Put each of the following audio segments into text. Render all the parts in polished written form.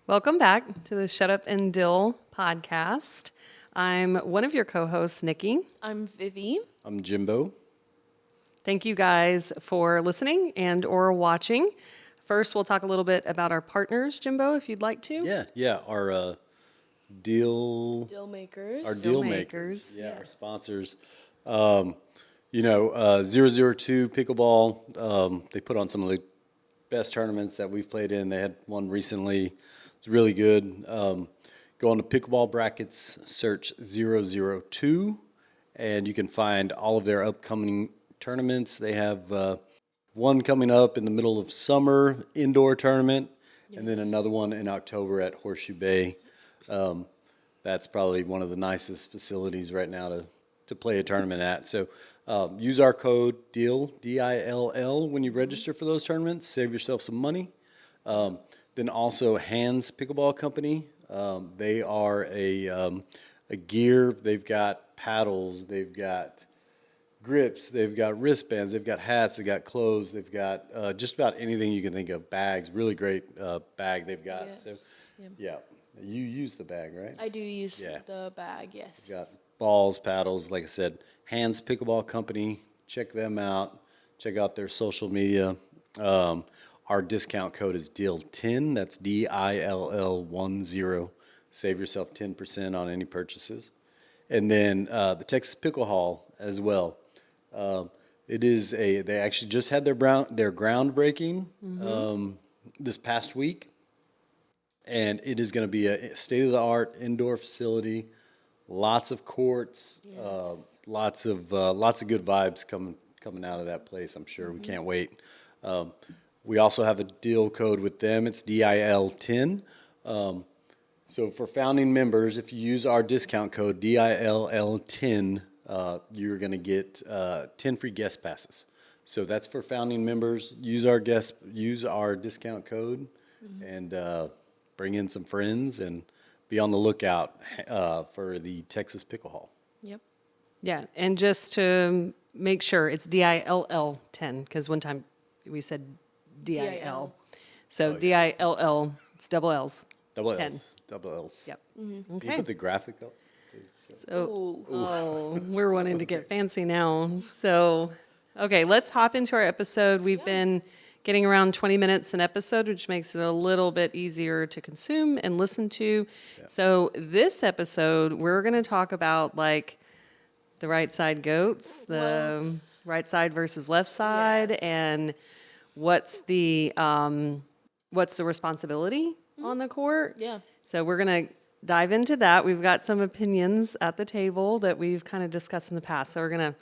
Welcome back to the Shut Up and Dill podcast. I'm one of your co-hosts, Nikki. I'm Vivi. I'm Jimbo. Thank you guys for listening and or watching. First, we'll talk a little bit about our partners, Jimbo, if you'd like to. Yeah. Our deal makers. Our Deal deal makers. makers. Yeah, our sponsors. 002 pickleball. They put on some of the best tournaments that we've played in. They had one recently. It's really good. Go on to pickleball brackets, search 002, and you can find all of their upcoming tournaments. They have one coming up in the middle of summer, indoor tournament, and then another one in October at Horseshoe Bay. That's probably one of the nicest facilities right now to play a tournament at. So use our code DILL, D-I-L-L, when you register for those tournaments. Save yourself some money. Then also Hands Pickleball Company. They are a gear. They've got paddles. They've got grips. They've got wristbands. They've got hats. They've got clothes. They've got just about anything you can think of. Bags. Really great bag they've got. Yes. So, yeah. You use the bag, right? I do use the bag, yes. Got balls, paddles, like I said, Hands Pickleball Company. Check them out. Check out their social media. Our discount code is DILL10. That's DILL10. Save yourself 10% on any purchases. And then the Texas Pickle Hall as well. They actually just had their groundbreaking this past week. And it is going to be a state-of-the-art indoor facility, lots of courts, lots of good vibes coming out of that place. I'm sure we can't wait. We also have a deal code with them. It's DIL10. So for founding members, if you use our discount code DILL10, you're going to get 10 free guest passes. So that's for founding members. Use our discount code and bring in some friends and be on the lookout for the Texas Pickle Hall. Yep. Yeah, and just to make sure, it's DILL10, because one time we said DIL. So DILL, it's double L's. Double L's. 10. Double L's. Yep. Can Okay. you put the graphic up? So, we're wanting to get fancy now. So, okay, let's hop into our episode. We've been getting around 20 minutes an episode, which makes it a little bit easier to consume and listen to. Yeah. So this episode, we're going to talk about like the right side goats, the right side versus left side, and what's the responsibility on the court. Yeah. So we're going to dive into that. We've got some opinions at the table that we've kind of discussed in the past. So we're going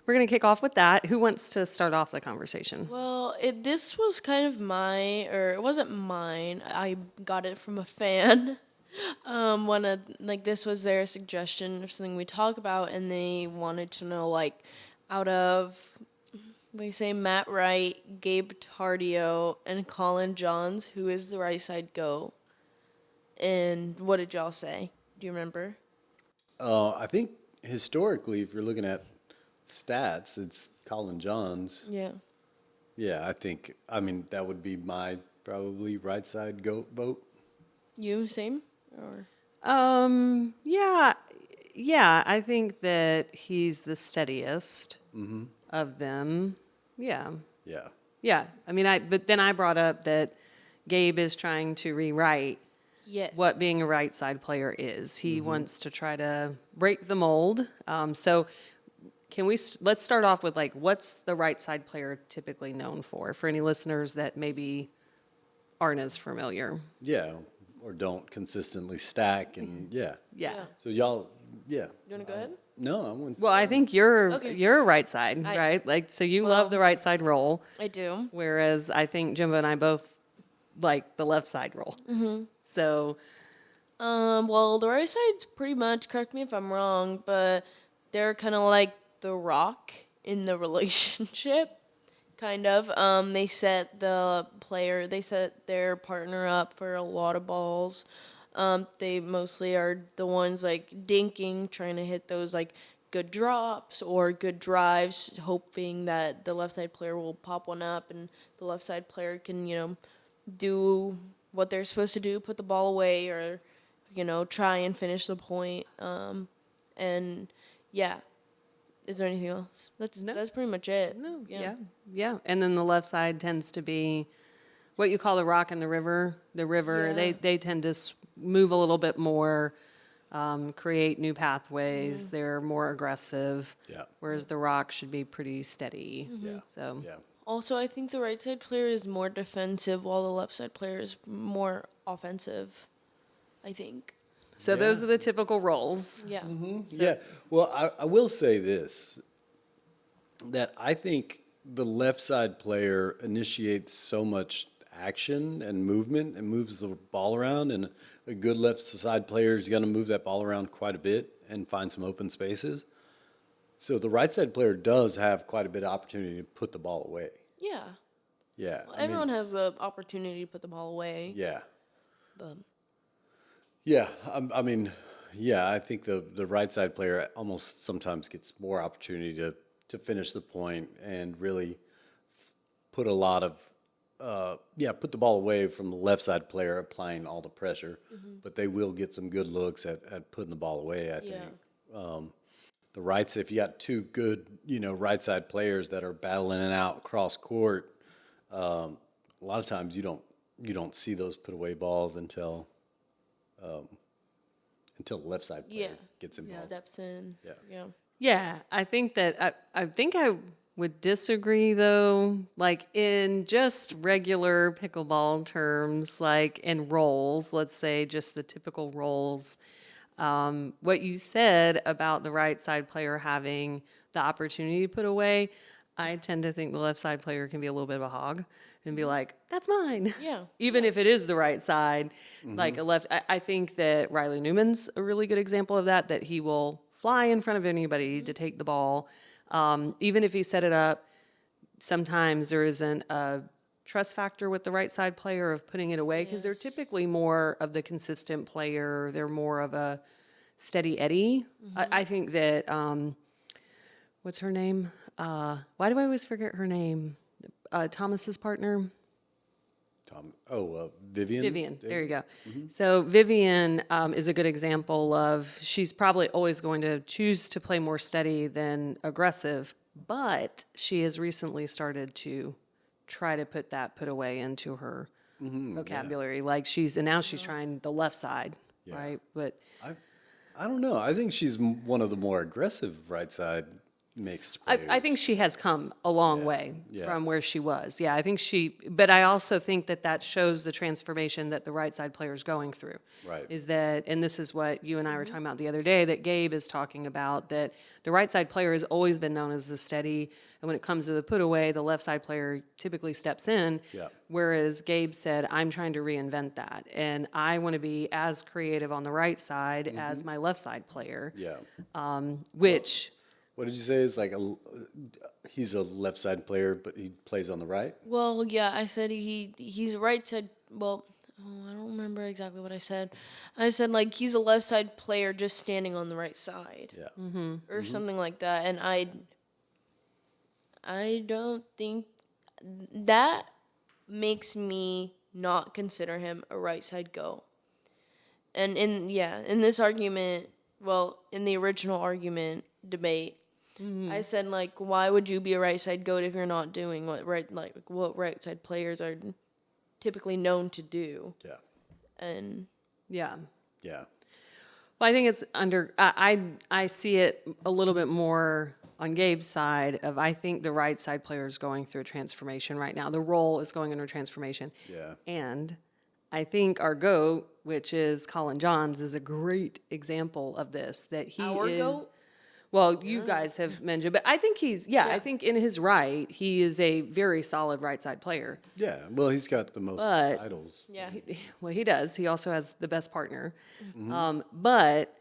to kick off with that. Who wants to start off the conversation? Well, this was kind of it wasn't mine. I got it from a fan. This was their suggestion of something we talk about, and they wanted to know, like, out of, we say Matt Wright, Gabe Tardio, and Colin Johns, who is the right side goat? And what did y'all say? Do you remember? I think historically, if you're looking at stats, it's Colin Johns. Yeah. Yeah, I mean, that would be my probably right side goat vote. You, same? Or? Yeah, I think that he's the steadiest of them. Yeah. I mean, but then I brought up that Gabe is trying to rewrite what being a right side player is. He wants to try to break the mold. So let's start off with, like, what's the right side player typically known for any listeners that maybe aren't as familiar? Yeah, or don't consistently stack and Yeah. So y'all, You want to go ahead? No, I wouldn't. Well, I think you're a right side, right? Like, so you love the right side role. I do. Whereas I think Jimbo and I both like the left side role. Mm-hmm. So, well, the right side's pretty much, correct me if I'm wrong, but they're kind of like the rock in the relationship, kind of. They set their partner up for a lot of balls. They mostly are the ones, like, dinking, trying to hit those, like, good drops or good drives, hoping that the left side player will pop one up and the left side player can, do what they're supposed to do, put the ball away, or try and finish the point. And yeah, is there anything else? That's pretty much it. No, yeah. And then the left side tends to be what you call the rock and the river. The river, Yeah. they tend to move a little bit more, create new pathways. They're more aggressive. Yeah. Whereas the rock should be pretty steady. Yeah. So Yeah. Also, I think the right side player is more defensive, while the left side player is more offensive. I think. So those are the typical roles. Yeah. Yeah. Well, I will say this, that I think the left side player initiates so much action and movement and moves the ball around, and a good left side player is going to move that ball around quite a bit and find some open spaces. So the right side player does have quite a bit of opportunity to put the ball away. Yeah. Yeah. Well, everyone has the opportunity to put the ball away. Yeah. But Yeah, I mean, yeah, I think the right side player almost sometimes gets more opportunity to finish the point and really put a lot of, put the ball away from the left side player applying all the pressure. But they will get some good looks at putting the ball away, I think. The rights, if you got two good, right side players that are battling it out cross court, a lot of times you don't see those put away balls until the left side player gets involved. steps in. Yeah. Yeah, I think that I think I would disagree though, like in just regular pickleball terms, like in roles, let's say just the typical roles. What you said about the right side player having the opportunity to put away, I tend to think the left side player can be a little bit of a hog and be like, that's mine. Yeah. Even if it is the right side, like a left. I think that Riley Newman's a really good example of that he will fly in front of anybody to take the ball. Even if he set it up, sometimes there isn't a trust factor with the right side player of putting it away because they're typically more of the consistent player. They're more of a steady Eddie. I think that, what's her name? Why do I always forget her name? Thomas's partner. Vivian. Vivian, there you go. So Vivian is a good example of she's probably always going to choose to play more steady than aggressive, but she has recently started to try to put away into her vocabulary. Like now she's trying the left side, right? But I don't know. I think she's one of the more aggressive right side mixed players. I think she has come a long way from where she was. Yeah, I think but I also think that shows the transformation that the right side player is going through. Right. Is that, and this is what you and I were talking about the other day, that Gabe is talking about, that the right side player has always been known as the steady, and when it comes to the put away, the left side player typically steps in. Yeah. Whereas Gabe said, I'm trying to reinvent that, and I want to be as creative on the right side as my left side player. Yeah. Which... What did you say? It's like he's a left side player, but he plays on the right? Well, yeah, I said he's right side. Well, I don't remember exactly what I said. I said, like, he's a left side player just standing on the right side. Yeah. Or something like that. And I don't think that makes me not consider him a right side go. And in this argument, in the original argument debate, I said, like, why would you be a right side goat if you're not doing what right side players are typically known to do? Yeah. And Yeah. Well, I think it's I see it a little bit more on Gabe's side of, I think the right side player is going through a transformation right now. The role is going under transformation. Yeah. And I think our GOAT, which is Colin Johns, is a great example of this, that he GOAT? Well, you guys have mentioned, but I think I think in his right, he is a very solid right side player. Yeah. Well, he's got the most titles. yeah, Well, he does. He also has the best partner. But,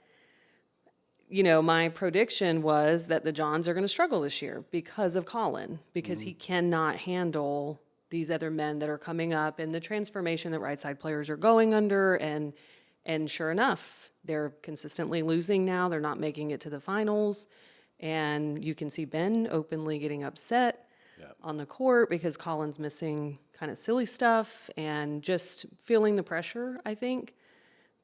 my prediction was that the Johns are going to struggle this year because of Colin, because he cannot handle these other men that are coming up and the transformation that right side players are going under. And sure enough, they're consistently losing now. They're not making it to the finals. And you can see Ben openly getting upset on the court because Colin's missing kind of silly stuff and just feeling the pressure, I think,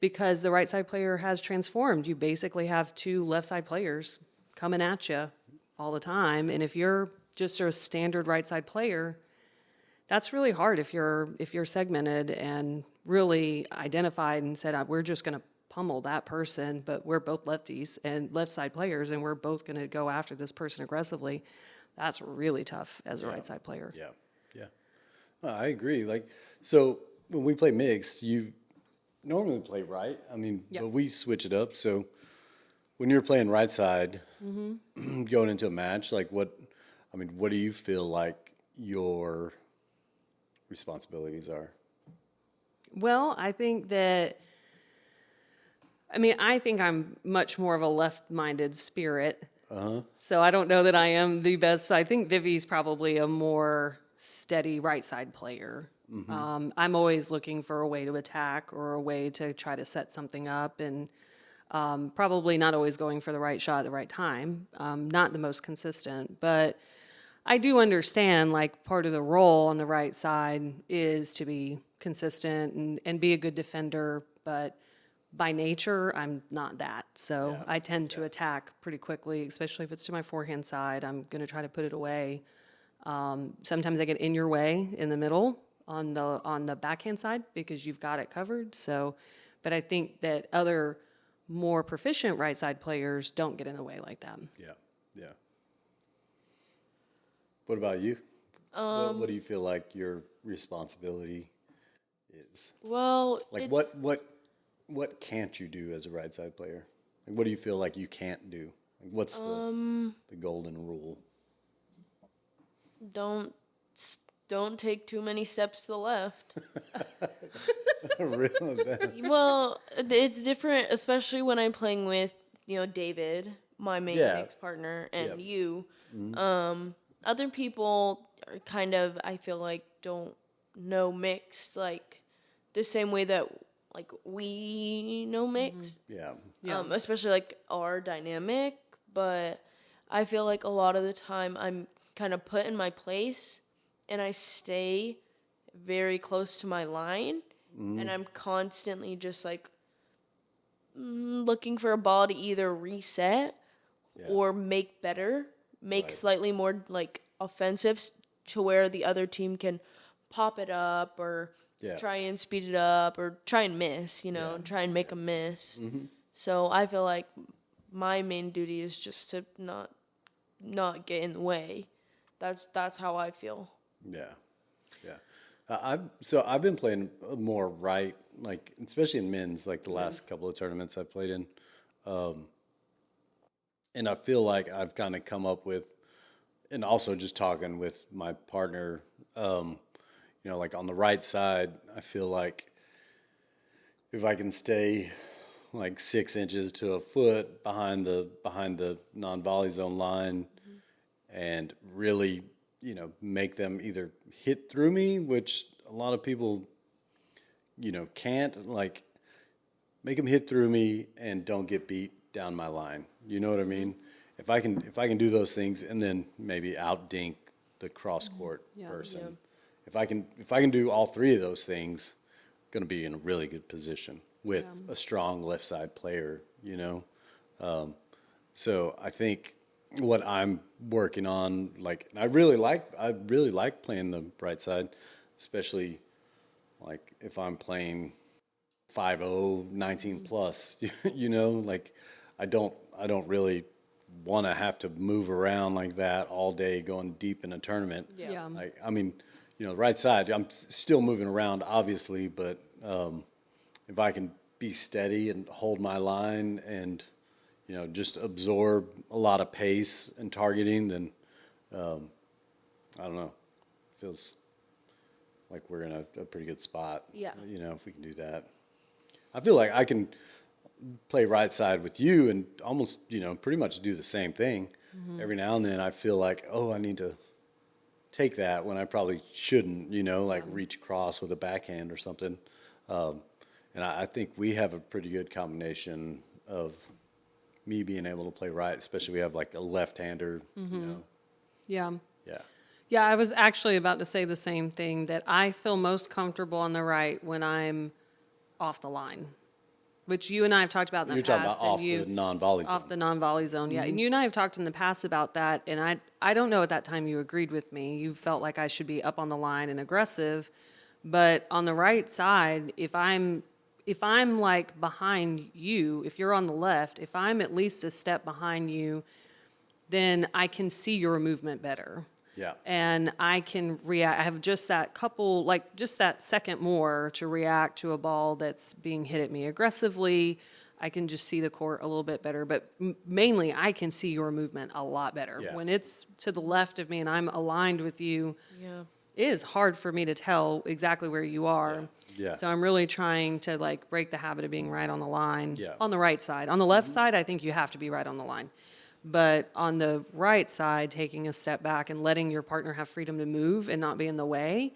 because the right side player has transformed. You basically have two left side players coming at you all the time. And if you're just a standard right side player, that's really hard if you're segmented and really identified and said, we're just going to pummel that person, but we're both lefties and left side players, and we're both going to go after this person aggressively. That's really tough as a right side player. Yeah, yeah. I agree. Like, so when we play mixed, you normally play right. I mean, but we switch it up. So when you're playing right side, going into a match, like what do you feel like your responsibilities are? Well, I think I'm much more of a left-minded spirit. So I don't know that I am the best. I think Vivi's probably a more steady right side player. I'm always looking for a way to attack or a way to try to set something up, and probably not always going for the right shot at the right time. Not the most consistent, but I do understand, like, part of the role on the right side is to be consistent and be a good defender, but by nature, I'm not that. So I tend to attack pretty quickly, especially if it's to my forehand side. I'm going to try to put it away. Sometimes I get in your way in the middle on the backhand side because you've got it covered. So, but I think that other more proficient right side players don't get in the way like that. Yeah, yeah. What about you? What do you feel like your responsibility is? Well, like what can't you do as a right side player? Like, what do you feel like you can't do? Like, what's the golden rule? Don't take too many steps to the left. Really? Well, it's different, especially when I'm playing with David, my main mix partner, and you. Other people are kind of, I feel like, don't know mixed like the same way that like we know mixed. Especially like our dynamic, but I feel like a lot of the time I'm kind of put in my place and I stay very close to my line, and I'm constantly just like looking for a ball to either reset or make better, make slightly more like offensive to where the other team can pop it up or try and speed it up or try and miss, try and make a miss. So I feel like my main duty is just to not get in the way. That's how I feel. Yeah. I've been playing more right, like especially in men's, like the last couple of tournaments I've played in, and I feel like I've kind of come up with, and also just talking with my partner, like on the right side, I feel like if I can stay like 6 inches to a foot behind the non-volley zone line, and really, make them either hit through me, which a lot of people, can't, like make them hit through me and don't get beat down my line. You know what I mean? If I can do those things and then maybe out dink the cross court person. If I can do all three of those things, I'm going to be in a really good position with a strong left side player, So I think what I'm working on, like, I really like playing the right side, especially like if I'm playing 5-0, 19 plus, like I don't really want to have to move around like that all day going deep in a tournament. Like, I mean, right side, I'm still moving around obviously, but if I can be steady and hold my line and just absorb a lot of pace and targeting, then I don't know, feels like we're in a pretty good spot. If we can do that. I feel like I can play right side with you and almost, pretty much do the same thing. Every now and then I feel like, I need to take that when I probably shouldn't, reach cross with a backhand or something. And I think we have a pretty good combination of me being able to play right, especially we have like a left-hander, Yeah. Yeah, I was actually about to say the same thing, that I feel most comfortable on the right when I'm off the line, which you and I have talked about in the You're past. talking about off and the non-volley zone. Off the non-volley zone, yeah. And you and I have talked in the past about that, and I don't know at that time you agreed with me. You felt like I should be up on the line and aggressive, but on the right side, if I'm like behind you, if you're on the left, if I'm at least a step behind you, then I can see your movement better. Yeah. And I can react. I have just that couple, like just that second more to react to a ball that's being hit at me aggressively. I can just see the court a little bit better, but mainly I can see your movement a lot better. Yeah. When it's to the left of me and I'm aligned with you, Yeah. it is hard for me to tell exactly where you are. Yeah. So I'm really trying to like break the habit of being right on the line. Yeah. On the right side. On the left side, I think you have to be right on the line. But on the right side, taking a step back and letting your partner have freedom to move and not be in the way.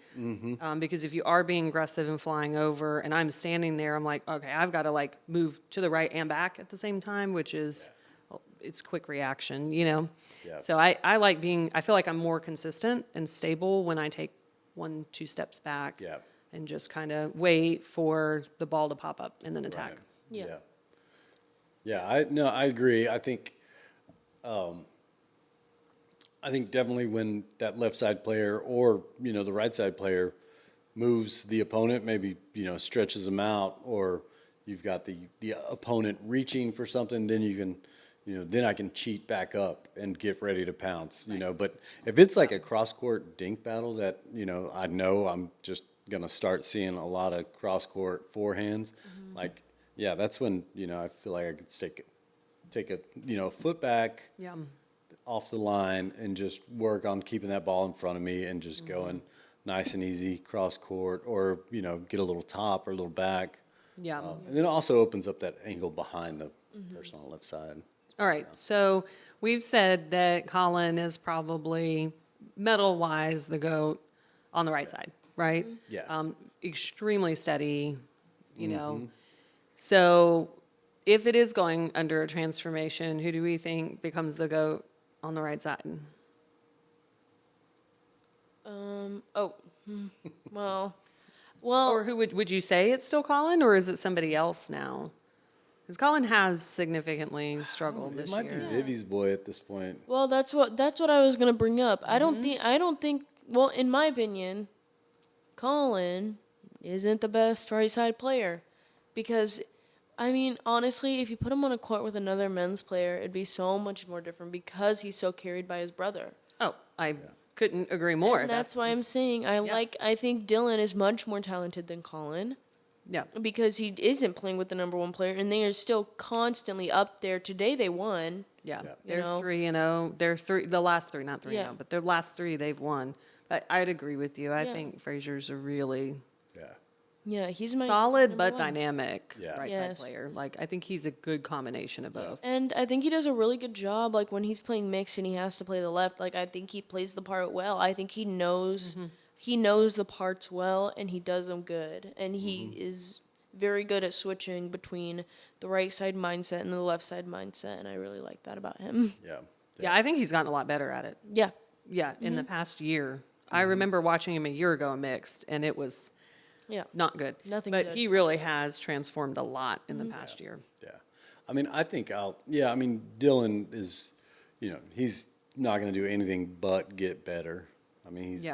Because if you are being aggressive and flying over and I'm standing there, I'm like, okay, I've got to like move to the right and back at the same time, which is, well, it's quick reaction, you know? Yeah. So I like being, I feel like I'm more consistent and stable when I take 1-2 steps back Yeah. and just kind of wait for the ball to pop up and then attack. Right. Yeah. Yeah. I agree. I think definitely when that left side player or, the right side player moves the opponent, maybe, stretches them out, or you've got the opponent reaching for something, then you can, then I can cheat back up and get ready to pounce, But if it's like a cross court dink battle that, I know I'm just going to start seeing a lot of cross court forehands, like, yeah, that's when, I feel like I could take a foot back Yeah. off the line and just work on keeping that ball in front of me and just going nice and easy cross court, or get a little top or a little back. Yeah. And then it also opens up that angle behind the person on the left side. All right. So we've said that Colin is probably medal-wise the GOAT on the right side, right? Yeah. Extremely steady, So if it is going under a transformation, who do we think becomes the GOAT on the right side? Well, Or who would you say it's still Colin, or is it somebody else now? Because Colin has significantly struggled It this might year. be Vivi's boy at this point. well, that's what I was gonna bring up. I don't think. Well, in my opinion, Colin isn't the best right side player, because, I mean, honestly, if you put him on a court with another men's player, it'd be so much more different because he's so carried by his brother. Oh, I couldn't agree more. And that's why I'm saying I think Dylan is much more talented than Colin. Yeah. Because he isn't playing with the number one player, and they are still constantly up there. Today they won. Yeah, Yeah. they're You know? 3-0. They're the last three, not 3-0, Yeah. but their last three they've won. I'd agree with you. I Yeah. think Frazier's a really Yeah. Yeah, he's my solid number but one. dynamic Yeah. right side Yes. player. Like, I think he's a good combination of both. And I think he does a really good job. Like when he's playing mixed and he has to play the left, like I think he plays the part well. I think he knows the parts well, and he does them good. And he is very good at switching between the right side mindset and the left side mindset, and I really like that about him. Yeah. Yeah, I think he's gotten a lot better at it. Yeah. Yeah, in the past year. I remember watching him a year ago in mixed, and it was Yeah. not good. Nothing But good. he really has transformed a lot in the past year. Yeah. I mean, Dylan is, he's not going to do anything but get better. I mean, he's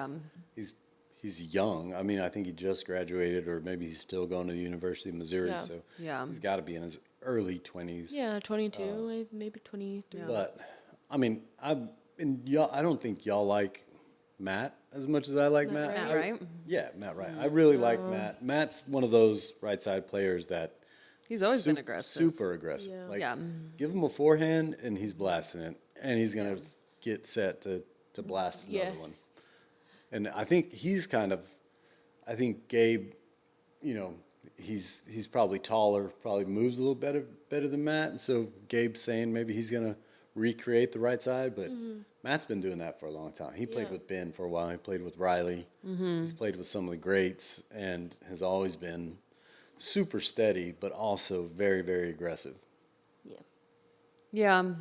young. I mean, I think he just graduated, or maybe he's still going to the University of Missouri. Yeah. So Yeah. he's got to be in his early 20s. Yeah, 22, maybe 23. But, I mean, I don't think y'all like Matt as much as I like Matt. Matt Wright? Yeah, Matt Wright. I really like Matt. Matt's one of those right side players that He's always been aggressive. super aggressive. Yeah. Like, Yeah. give him a forehand and he's blasting it, and he's gonna get set to blast another Yes. one. And I think I think Gabe, he's probably taller, probably moves a little better than Matt, and so Gabe's saying maybe he's gonna recreate the right side, but Matt's been doing that for a long time. He played Yeah. with Ben for a while. He played with Riley. He's played with some of the greats and has always been super steady, but also very, very aggressive. Yeah. Yeah.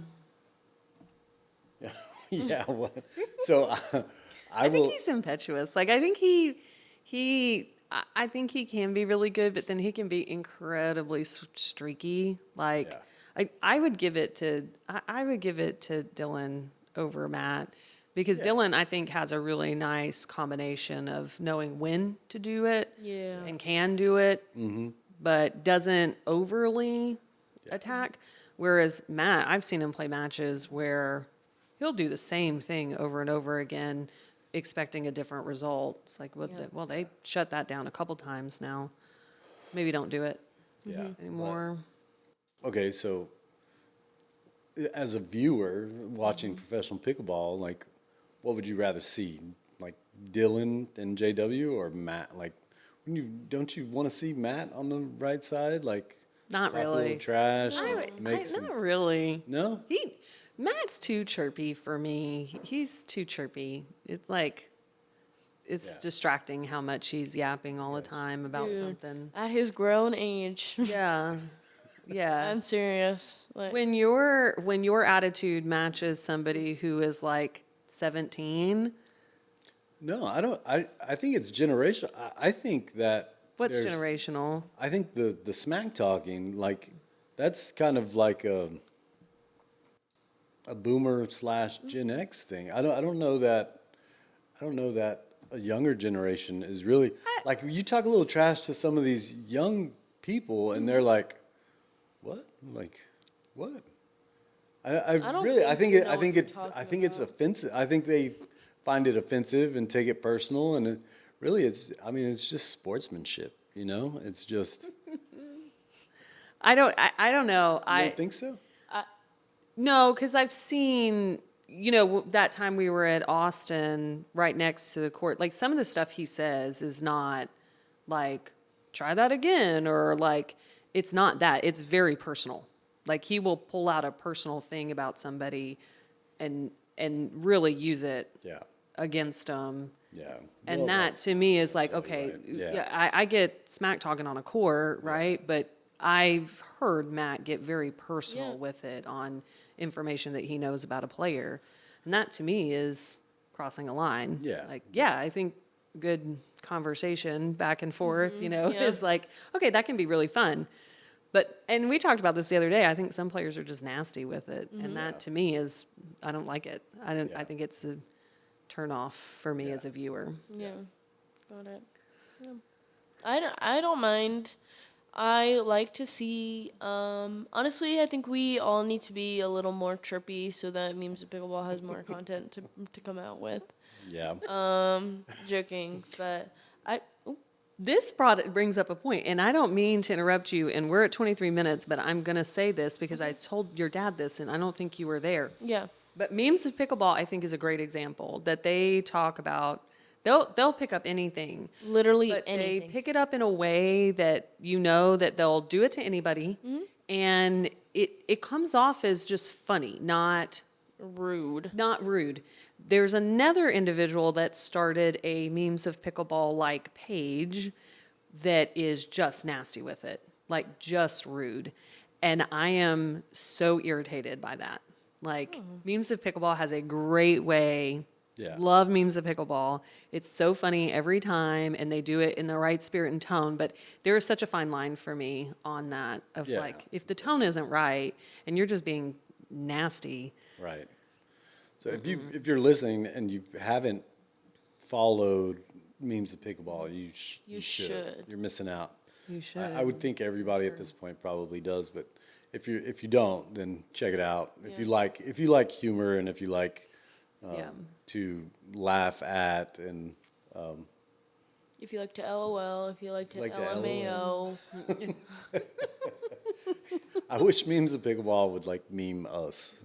Yeah. What? So I think he's impetuous. Like, I think I think he can be really good, but then he can be incredibly streaky. Like, I would give it to Dylan over Matt, because Dylan, I think, has a really nice combination of knowing when to do it and can do it, but doesn't overly attack. Whereas Matt, I've seen him play matches where he'll do the same thing over and over again, expecting a different result. It's like, well, they shut that down a couple times now. Maybe don't do it anymore. But, okay, so as a viewer watching professional pickleball, like, what would you rather see? Like Dylan and JW or Matt? Like, don't you want to see Matt on the right side? Like, not talk a really. little trash. Not really. No. Matt's too chirpy for me. He's too chirpy. It's like, it's distracting how much he's yapping all the time about something. At his grown age. Yeah. Yeah. I'm serious. Like, when your attitude matches somebody who is like 17. No, I don't. I think it's generational. I think that. What's generational? I think the smack talking, like, that's kind of like a boomer / Gen X thing. I don't know that a younger generation is really like, you talk a little trash to some of these young people and they're like, what? Like, what? I think it's offensive. I think they find it offensive and take it personal, and it's just sportsmanship, you know? It's just I don't know. You don't think so? No, because I've seen, that time we were at Austin, right next to the court, like, some of the stuff he says is not like, try that again, or like, it's not that. It's very personal. Like, he will pull out a personal thing about somebody and really use it against them. Yeah. And that to me is like, okay, right. I get smack talking on a court, right? But I've heard Matt get very personal with it on information that he knows about a player. And that to me is crossing a line. Yeah. Like, I think good conversation back and forth, is like, okay, that can be really fun. And we talked about this the other day. I think some players are just nasty with it. And that to me is, I don't like it. I think it's a turn off for me as a viewer. Yeah. Got it. Yeah. I don't mind. I like to see, honestly, I think we all need to be a little more chirpy so that Memes of Pickleball has more content to come out with. Yeah. Joking, but This brings up a point, and I don't mean to interrupt you, and we're at 23 minutes, but I'm going to say this because I told your dad this, and I don't think you were there. Yeah. But Memes of Pickleball, I think, is a great example that they talk about. They'll pick up anything. Literally but anything. They pick it up in a way that that they'll do it to anybody, and it comes off as just funny, not rude. Not rude. There's another individual that started a Memes of Pickleball page that is just nasty with it, like just rude. And I am so irritated by that. Memes of Pickleball has a great way. Yeah. Love Memes of Pickleball. It's so funny every time, and they do it in the right spirit and tone. But there is such a fine line for me on that of if the tone isn't right and you're just being nasty. Right. So if you're listening and you haven't followed Memes of Pickleball, you should. You're missing out. You should. I would think everybody at this point probably does, but if you don't, then check it out. If you like humor and if you like to laugh at and if you like to LOL, if you like to LMAO. I wish Memes of Pickleball would meme us.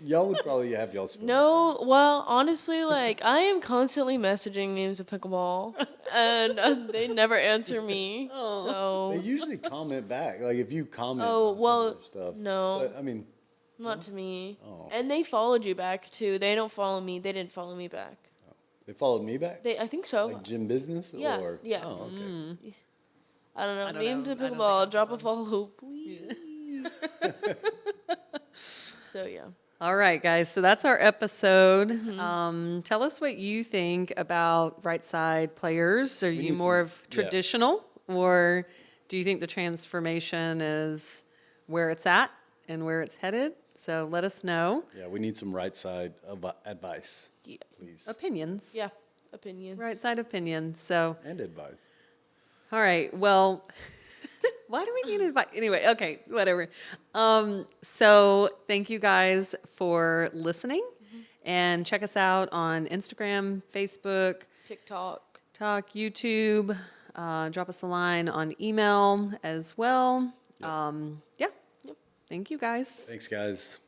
Y'all would probably have y'all's phones. No, well, honestly, I am constantly messaging Memes of Pickleball, and they never answer me. So they usually comment back. If you comment stuff. No. But, I mean, not to me. Oh. And they followed you back, too. They don't follow me. They didn't follow me back. Oh. They followed me back? I think so. Gym Business? Yeah. Or? Yeah. Oh, okay. I don't know. Memes of Pickleball, drop a follow, please. So, yeah. All right, guys. So that's our episode. Mm-hmm. Tell us what you think about right side players. Are you more of traditional, or do you think the transformation is where it's at and where it's headed? So let us know. Yeah, we need some right side advice, Yeah. please. Opinions. Yeah. Opinions. Right side opinions. So, And advice. all right. Well, why do we need advice? Anyway, okay, whatever. So thank you guys for listening, and check us out on Instagram, Facebook, TikTok. YouTube. Drop us a line on email as well. Yeah. Yep. Thank you guys. Thanks, guys.